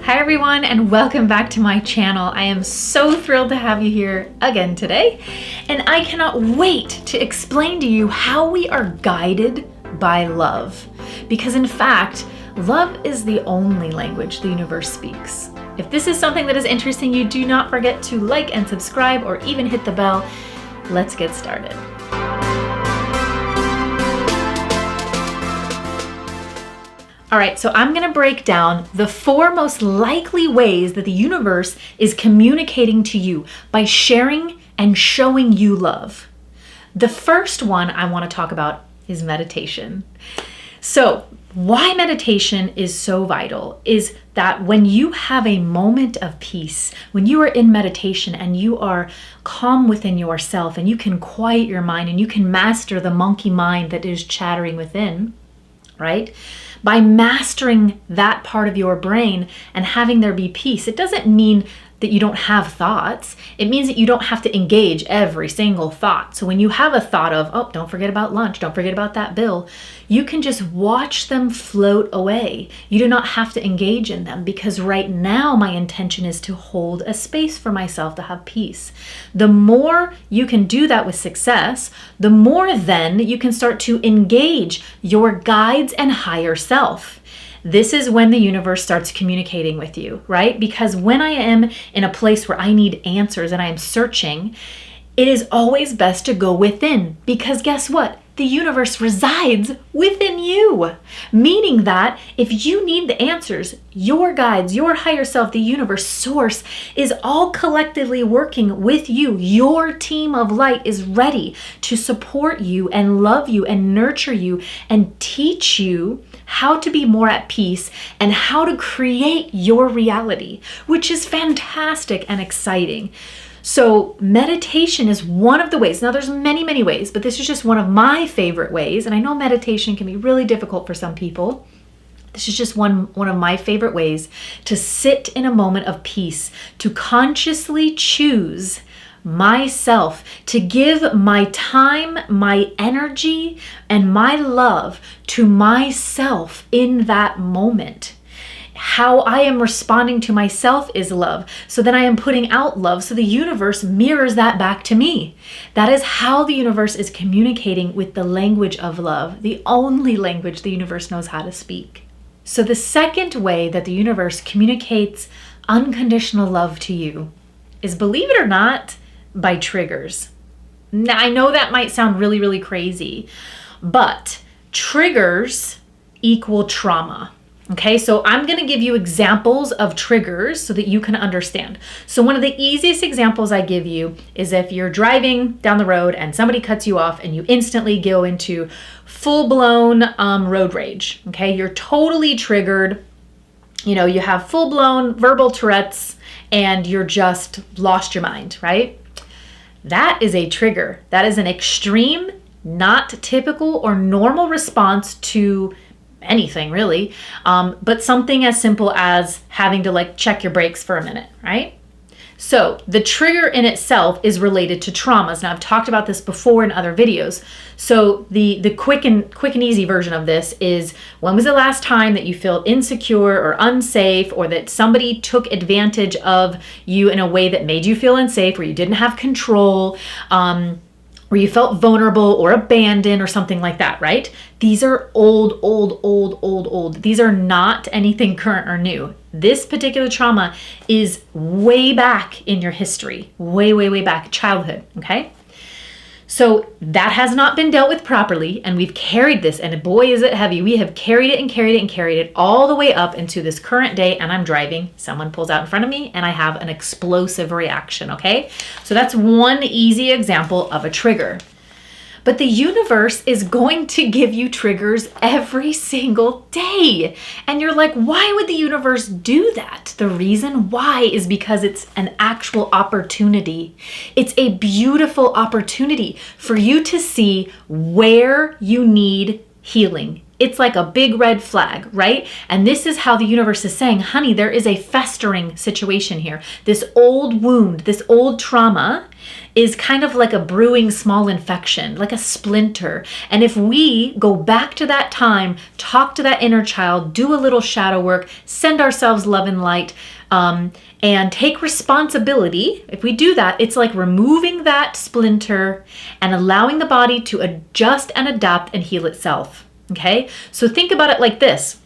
Hi everyone, and welcome back to my channel. I am so thrilled to have you here again today, and I cannot wait to explain to you how we are guided by love. Because in fact, love is the only language the universe speaks. If this is something that is interesting you, do not forget to like and subscribe or even hit the bell. Let's get started. All right, so I'm gonna break down the 4 most likely ways that the universe is communicating to you by sharing and showing you love. The first one I wanna talk about is meditation. So why meditation is so vital is that when you have a moment of peace, when you are in meditation and you are calm within yourself and you can quiet your mind and you can master the monkey mind that is chattering within, right? By mastering that part of your brain and having there be peace, it doesn't mean that you don't have thoughts. It means that you don't have to engage every single thought. So when you have a thought of, oh, don't forget about lunch, don't forget about that bill, you can just watch them float away. You do not have to engage in them because right now my intention is to hold a space for myself to have peace. The more you can do that with success, the more then you can start to engage your guides and higher self. This is when the universe starts communicating with you, right? Because when I am in a place where I need answers and I am searching, it is always best to go within because guess what? The universe resides within you. Meaning that if you need the answers, your guides, your higher self, the universe, source is all collectively working with you. Your team of light is ready to support you and love you and nurture you and teach you how to be more at peace and how to create your reality, which is fantastic and exciting. So meditation is one of the ways. Now there's many, many ways, but this is just one of my favorite ways. And I know meditation can be really difficult for some people. This is just one of my favorite ways to sit in a moment of peace, to consciously choose myself, to give my time, my energy, and my love to myself in that moment. How I am responding to myself is love. So then I am putting out love. So the universe mirrors that back to me. That is how the universe is communicating with the language of love, the only language the universe knows how to speak. So the second way that the universe communicates unconditional love to you is, believe it or not, by triggers. Now, I know that might sound really, really crazy, but triggers equal trauma. Okay, so I'm going to give you examples of triggers so that you can understand. So one of the easiest examples I give you is if you're driving down the road and somebody cuts you off and you instantly go into full-blown road rage. Okay, you're totally triggered. You know, you have full-blown verbal Tourette's and you're just lost your mind, right? That is a trigger. That is an extreme, not typical or normal response to anything really, but something as simple as having to check your brakes for a minute, right? So the trigger in itself is related to traumas. Now I've talked about this before in other videos. So the quick and easy version of this is, when was the last time that you felt insecure or unsafe, or that somebody took advantage of you in a way that made you feel unsafe, where you didn't have control, where you felt vulnerable or abandoned or something like that, right? These are old. These are not anything current or new. This particular trauma is way back in your history, way back, childhood, okay? So that has not been dealt with properly, and we've carried this, and boy is it heavy. We have carried it all the way up into this current day, and I'm driving, someone pulls out in front of me, and I have an explosive reaction, okay? So that's one easy example of a trigger. But the universe is going to give you triggers every single day. And you're like, why would the universe do that? The reason why is because it's an actual opportunity. It's a beautiful opportunity for you to see where you need healing it's like a big red flag, right? And this is how the universe is saying, honey, there is a festering situation here. This old wound, this old trauma is kind of like a brewing small infection, like a splinter. And if we go back to that time, talk to that inner child, do a little shadow work, send ourselves love and light, and take responsibility. If we do that, it's like removing that splinter and allowing the body to adjust and adapt and heal itself. Okay, so think about it like this.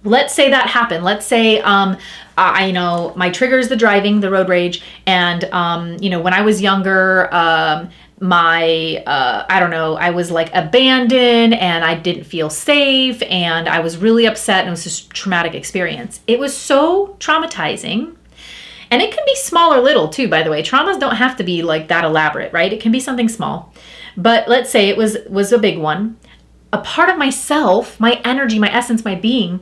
Let's say that happened. Let's say, my trigger is the driving, the road rage. And, when I was younger, I was like abandoned and I didn't feel safe and I was really upset and it was just a traumatic experience. It was so traumatizing. And it can be small or little too, by the way. Traumas don't have to be like that elaborate, right? It can be something small. But let's say it was a big one. A part of myself, my energy, my essence, my being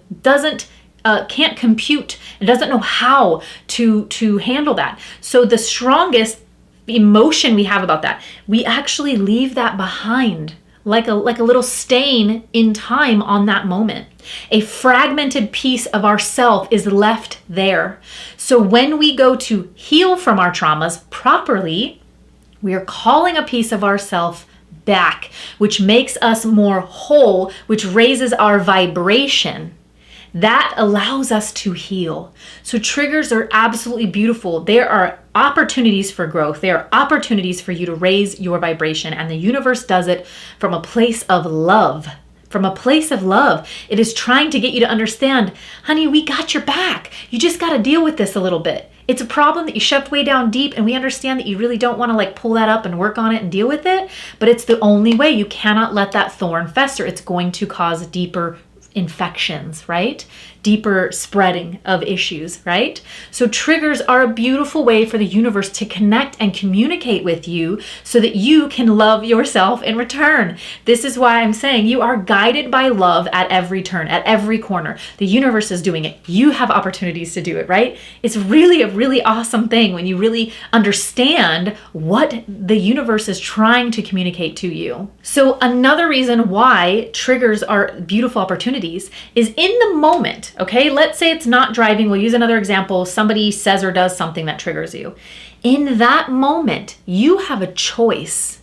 can't compute. It doesn't know how to handle that. So the strongest emotion we have about that, we actually leave that behind like a little stain in time on that moment. A fragmented piece of ourself is left there. So when we go to heal from our traumas properly, we are calling a piece of ourself back, which makes us more whole, which raises our vibration. That allows us to heal. So triggers are absolutely beautiful. There are opportunities for growth. There are opportunities for you to raise your vibration, and the universe does it from a place of love. From a place of love. It is trying to get you to understand, honey, we got your back. You just got to deal with this a little bit. It's a problem that you shoved way down deep, and we understand that you really don't want to pull that up and work on it and deal with it, but it's the only way. You cannot let that thorn fester. It's going to cause deeper infections, right? Deeper spreading of issues, right? So triggers are a beautiful way for the universe to connect and communicate with you so that you can love yourself in return. This is why I'm saying you are guided by love at every turn, at every corner. The universe is doing it. You have opportunities to do it, right? It's really a really awesome thing when you really understand what the universe is trying to communicate to you. So another reason why triggers are beautiful opportunities is in the moment. Okay, let's say it's not driving. We'll use another example. Somebody says or does something that triggers you. In that moment, you have a choice.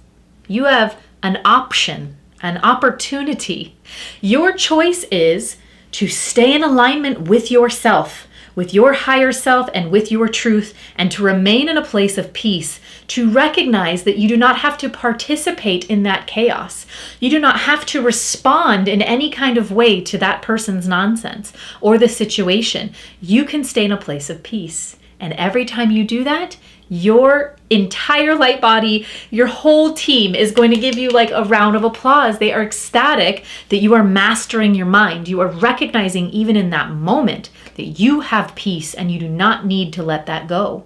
You have an option, an opportunity. Your choice is to stay in alignment with yourself, with your higher self and with your truth, and to remain in a place of peace, to recognize that you do not have to participate in that chaos. You do not have to respond in any kind of way to that person's nonsense or the situation. You can stay in a place of peace. And every time you do that, your entire light body, your whole team is going to give you a round of applause. They are ecstatic that you are mastering your mind. You are recognizing even in that moment that you have peace and you do not need to let that go.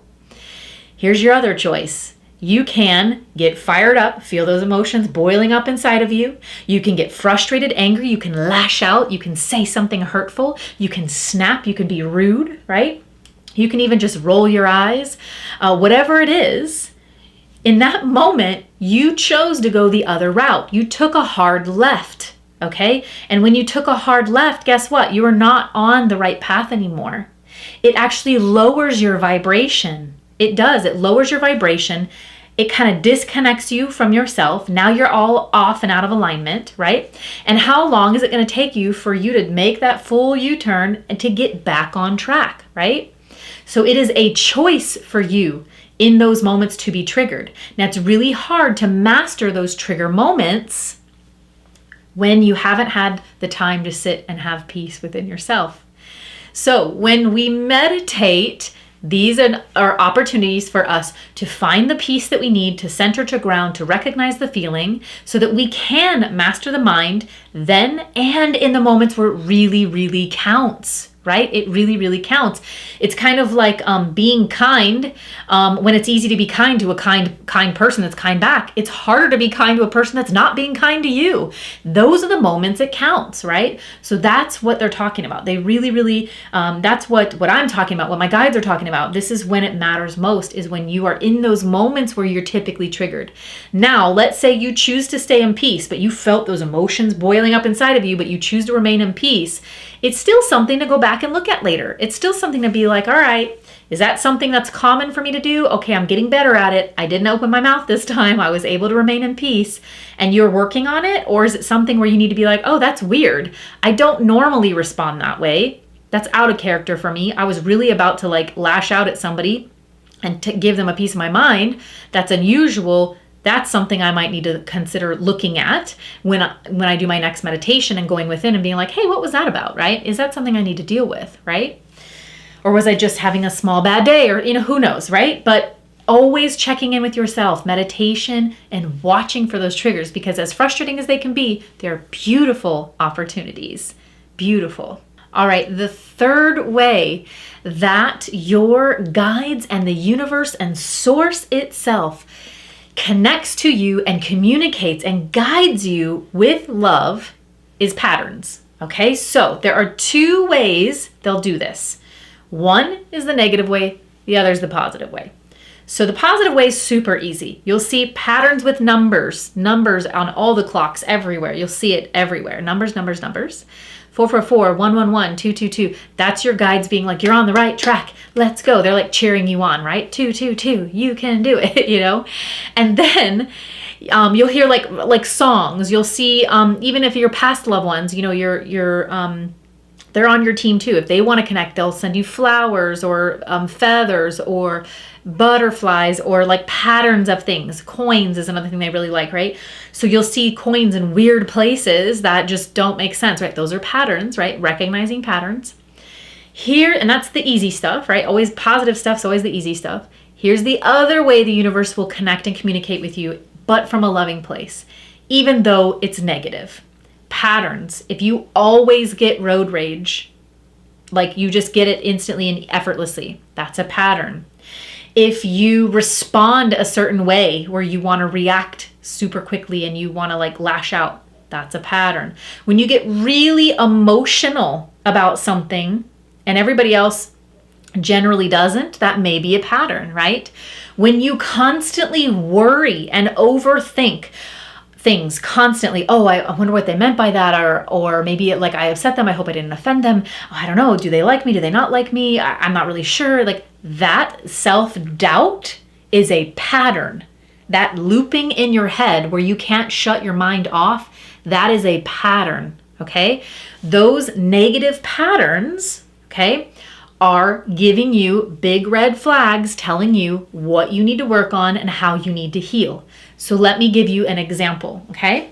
Here's your other choice. You can get fired up, feel those emotions boiling up inside of you. You can get frustrated, angry. You can lash out. You can say something hurtful. You can snap. You can be rude, right? You can even just roll your eyes. Whatever it is, in that moment, you chose to go the other route. You took a hard left, okay? And when you took a hard left, guess what? You are not on the right path anymore. It actually lowers your vibration. It does. It lowers your vibration. It kind of disconnects you from yourself. Now you're all off and out of alignment, right? And how long is it going to take you for you to make that full U-turn and to get back on track, right? So it is a choice for you in those moments to be triggered. Now it's really hard to master those trigger moments when you haven't had the time to sit and have peace within yourself. So when we meditate, these are opportunities for us to find the peace that we need, to center, to ground, to recognize the feeling so that we can master the mind then and in the moments where it really, really counts, right? It really, really counts. It's kind of like being kind. When it's easy to be kind to a kind person that's kind back, it's harder to be kind to a person that's not being kind to you. Those are the moments it counts, right? So that's what they're talking about. They really, really, that's what I'm talking about, what my guides are talking about. This is when it matters most, is when you are in those moments where you're typically triggered. Now, let's say you choose to stay in peace, but you felt those emotions boiling up inside of you, but you choose to remain in peace. It's still something to go back and look at later. It's still something to be like, all right, is that something that's common for me to do? Okay, I'm getting better at it. I didn't open my mouth this time. I was able to remain in peace. And you're working on it? Or is it something where you need to be like, oh, that's weird. I don't normally respond that way. That's out of character for me. I was really about to like lash out at somebody and to give them a piece of my mind. That's unusual. That's something I might need to consider looking at when I do my next meditation and going within and being like, hey, what was that about, right? Is that something I need to deal with, right? Or was I just having a small bad day, or, who knows, right? But always checking in with yourself, meditation, and watching for those triggers, because as frustrating as they can be, they're beautiful opportunities. Beautiful. All right, the third way that your guides and the universe and source itself connects to you and communicates and guides you with love is patterns. Okay, so there are two ways they'll do this. One is the negative way, the other is the positive way. So the positive way is super easy. You'll see patterns with numbers on all the clocks everywhere. You'll see it everywhere. Numbers. 444, 111, 222. That's your guides being like, you're on the right track. Let's go. They're like cheering you on, right? 222, you can do it, And then you'll hear like songs. You'll see, even if you're past loved ones, they're on your team too. If they want to connect, they'll send you flowers or feathers or butterflies or like patterns of things. Coins is another thing they really like, right? So you'll see coins in weird places that just don't make sense, right? Those are patterns, right? Recognizing patterns. Here, and that's the easy stuff, right? Always positive stuff's always the easy stuff. Here's the other way the universe will connect and communicate with you, but from a loving place, even though it's negative. Patterns. If you always get road rage, like you just get it instantly and effortlessly, that's a pattern. If you respond a certain way where you want to react super quickly and you want to like lash out, that's a pattern. When you get really emotional about something and everybody else generally doesn't, that may be a pattern, right? When you constantly worry and overthink things constantly, oh, I wonder what they meant by that, or maybe like I upset them, I hope I didn't offend them, oh, I don't know, do they like me, do they not like me, I'm not really sure. Like that self-doubt is a pattern. That looping in your head where you can't shut your mind off, that is a pattern, okay? Those negative patterns, okay, are giving you big red flags telling you what you need to work on and how you need to heal. So let me give you an example, okay?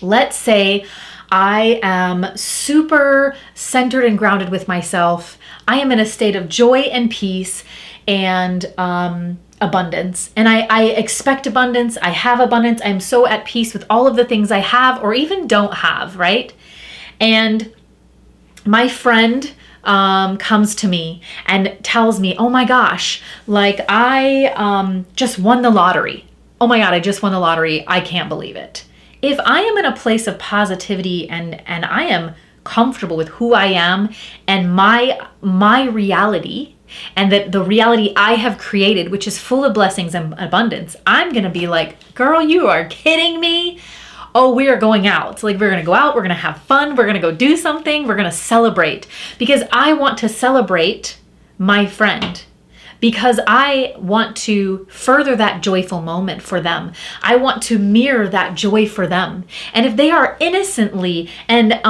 Let's say I am super centered and grounded with myself. I am in a state of joy and peace and abundance. And I expect abundance. I have abundance. I'm so at peace with all of the things I have or even don't have, right? And my friend comes to me and tells me, oh my gosh, like I just won the lottery. Oh my God, I just won the lottery. I can't believe it. If I am in a place of positivity and I am comfortable with who I am and my reality, and that the reality I have created, which is full of blessings and abundance, I'm going to be like, girl, you are kidding me. Oh, we are going out. Like, we're going to go out. We're going to have fun. We're going to go do something. We're going to celebrate because I want to celebrate my friend, because I want to further that joyful moment for them. I want to mirror that joy for them. And if they are innocently and,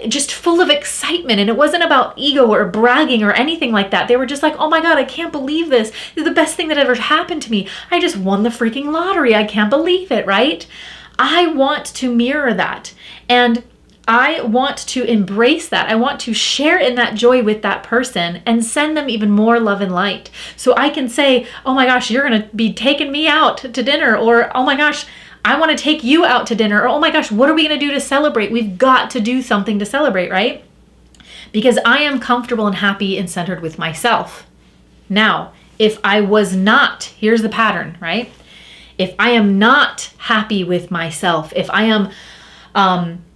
just full of excitement, and it wasn't about ego or bragging or anything like that. They were just like, oh my God, I can't believe this. This is the best thing that ever happened to me. I just won the freaking lottery. I can't believe it, right? I want to mirror that. And I want to embrace that. I want to share in that joy with that person and send them even more love and light. So I can say, oh my gosh, you're going to be taking me out to dinner, or oh my gosh, I want to take you out to dinner, or oh my gosh, what are we going to do to celebrate? We've got to do something to celebrate, right? because I am comfortable and happy and centered with myself. Now, if I was not, here's the pattern, right? If I am not happy with myself, if I am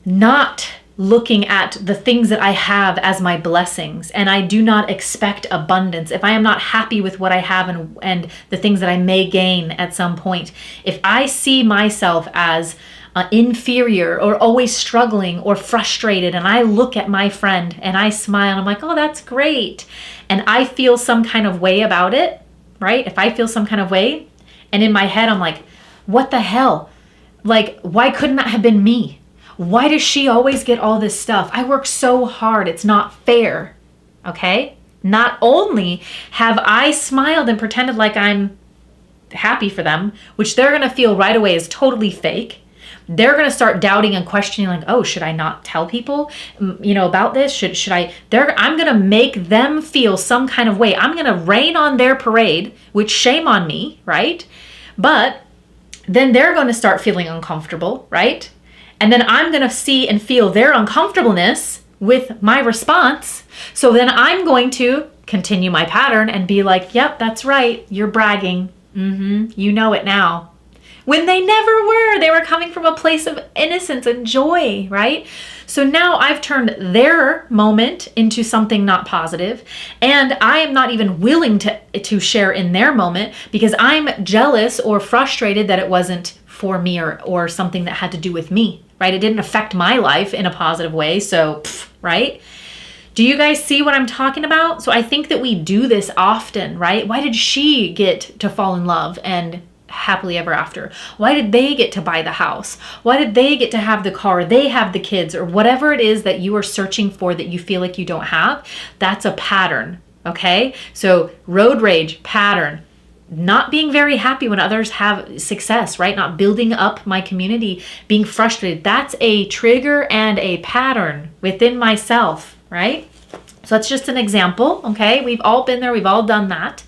not looking at the things that I have as my blessings, and I do not expect abundance, if I am not happy with what I have and the things that I may gain at some point, if I see myself as inferior or always struggling or frustrated, and I look at my friend and I smile and I'm like, oh, that's great, and I feel some kind of way about it, right? If I feel some kind of way, and in my head I'm like, what the hell? Like, why couldn't that have been me? Why does she always get all this stuff? I work so hard. It's not fair. Okay? Not only have I smiled and pretended like I'm happy for them, which they're going to feel right away is totally fake. They're going to start doubting and questioning, like, oh, should I not tell people, about this? Should I? I'm going to make them feel some kind of way. I'm going to rain on their parade, which shame on me, right? But then they're going to start feeling uncomfortable, right? And then I'm going to see and feel their uncomfortableness with my response. So then I'm going to continue my pattern and be like, yep, that's right. You're bragging. You know it now. When they never were. They were coming from a place of innocence and joy, right? So now I've turned their moment into something not positive, and I am not even willing to share in their moment because I'm jealous or frustrated that it wasn't for me or something that had to do with me, right? It didn't affect my life in a positive way, so, right? Do you guys see what I'm talking about? So I think that we do this often, right? Why did she get to fall in love and happily ever after? Why did they get to buy the house? Why did they get to have the car? They have the kids, or whatever it is that you are searching for that you feel like you don't have. That's a pattern, okay? So road rage, pattern. Not being very happy when others have success, right? Not building up my community, being frustrated. That's a trigger and a pattern within myself, right? So that's just an example, okay? We've all been there. We've all done that.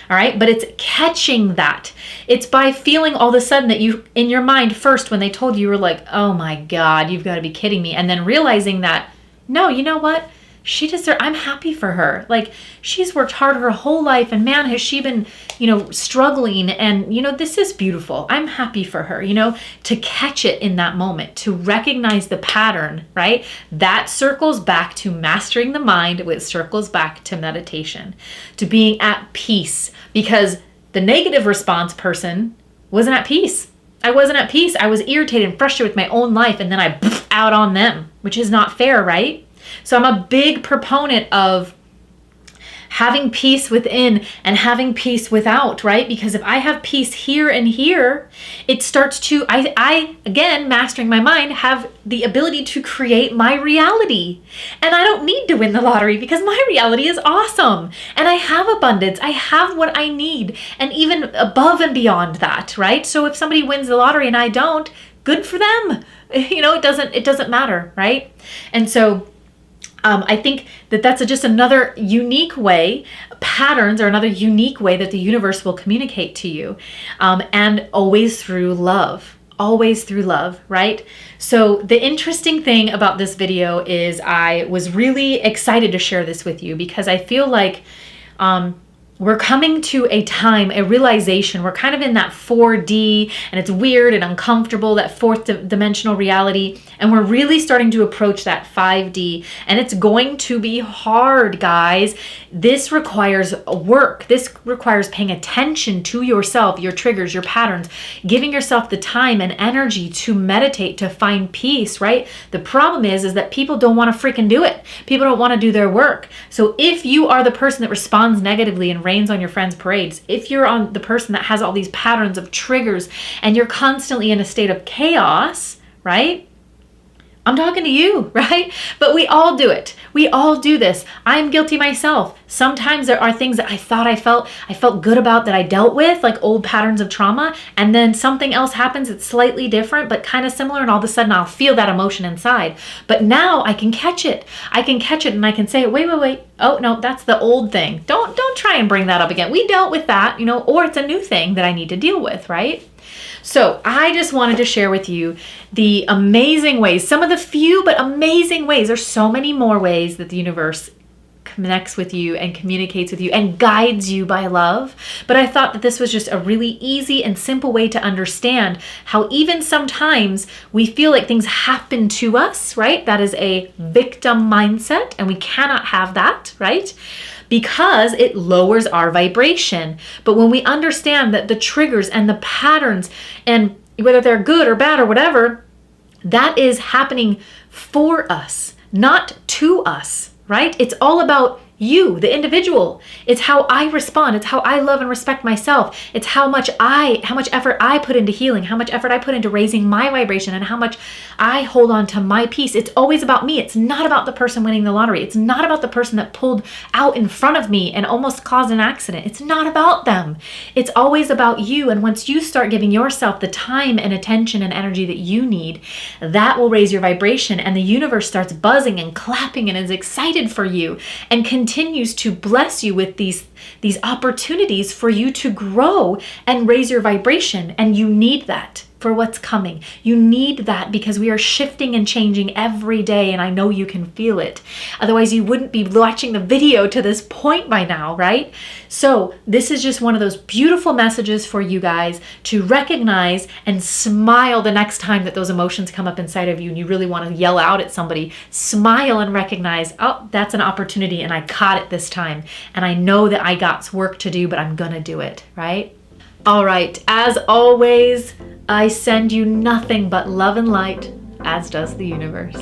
All right. But it's catching that. It's by feeling all of a sudden that you, in your mind first, when they told you, you were like, oh my God, you've got to be kidding me. And then realizing that, no, you know what? She deserves, I'm happy for her. Like, she's worked hard her whole life, and man, has she been, struggling, and, this is beautiful. I'm happy for her, to catch it in that moment, to recognize the pattern, right? That circles back to mastering the mind, which circles back to meditation, to being at peace, because the negative response person wasn't at peace. I wasn't at peace. I was irritated and frustrated with my own life, and then I out on them, which is not fair, right? So I'm a big proponent of having peace within and having peace without, right? Because if I have peace here and here, it starts to, I again, mastering my mind, have the ability to create my reality. And I don't need to win the lottery because my reality is awesome. And I have abundance. I have what I need. And even above and beyond that, right? So if somebody wins the lottery and I don't, good for them. It doesn't matter, right? And so I think that that's just another unique way, patterns are another unique way that the universe will communicate to you, and always through love, right? So the interesting thing about this video is I was really excited to share this with you because I feel like we're coming to a time, a realization, we're kind of in that 4D, and it's weird and uncomfortable, that fourth dimensional reality, and we're really starting to approach that 5D, and it's going to be hard, guys. This requires work. This requires paying attention to yourself, your triggers, your patterns, giving yourself the time and energy to meditate, to find peace, right? The problem is that people don't want to freaking do it. People don't want to do their work. So if you are the person that responds negatively and rains on your friends' parades, if you're on the person that has all these patterns of triggers and you're constantly in a state of chaos, right? I'm talking to you, right? But we all do it. We all do this. I'm guilty myself. Sometimes there are things that I thought I felt good about that I dealt with, like old patterns of trauma, and then something else happens that's slightly different but kind of similar, and all of a sudden I'll feel that emotion inside. But now I can catch it. I can catch it and I can say, wait. Oh, no, that's the old thing. Don't try and bring that up again. We dealt with that, or it's a new thing that I need to deal with, right? So I just wanted to share with you the amazing ways, some of the few but amazing ways. There's so many more ways that the universe connects with you and communicates with you and guides you by love. But I thought that this was just a really easy and simple way to understand how even sometimes we feel like things happen to us, right? That is a victim mindset, and we cannot have that, right? Because it lowers our vibration. But when we understand that the triggers and the patterns, and whether they're good or bad or whatever, that is happening for us, not to us, right? It's all about you, the individual. It's how I respond. It's how I love and respect myself. It's how much effort I put into healing, how much effort I put into raising my vibration, and how much I hold on to my peace. It's always about me. It's not about the person winning the lottery. It's not about the person that pulled out in front of me and almost caused an accident. It's not about them. It's always about you. And once you start giving yourself the time and attention and energy that you need, that will raise your vibration, and the universe starts buzzing and clapping and is excited for you and continues to bless you with these opportunities for you to grow and raise your vibration. And you need that for what's coming. You need that because we are shifting and changing every day, and I know you can feel it. Otherwise, you wouldn't be watching the video to this point by now, right? So this is just one of those beautiful messages for you guys to recognize and smile the next time that those emotions come up inside of you and you really want to yell out at somebody. Smile and recognize, oh, that's an opportunity and I caught it this time. And I know that I got work to do, but I'm gonna do it, right? All right, as always, I send you nothing but love and light, as does the universe.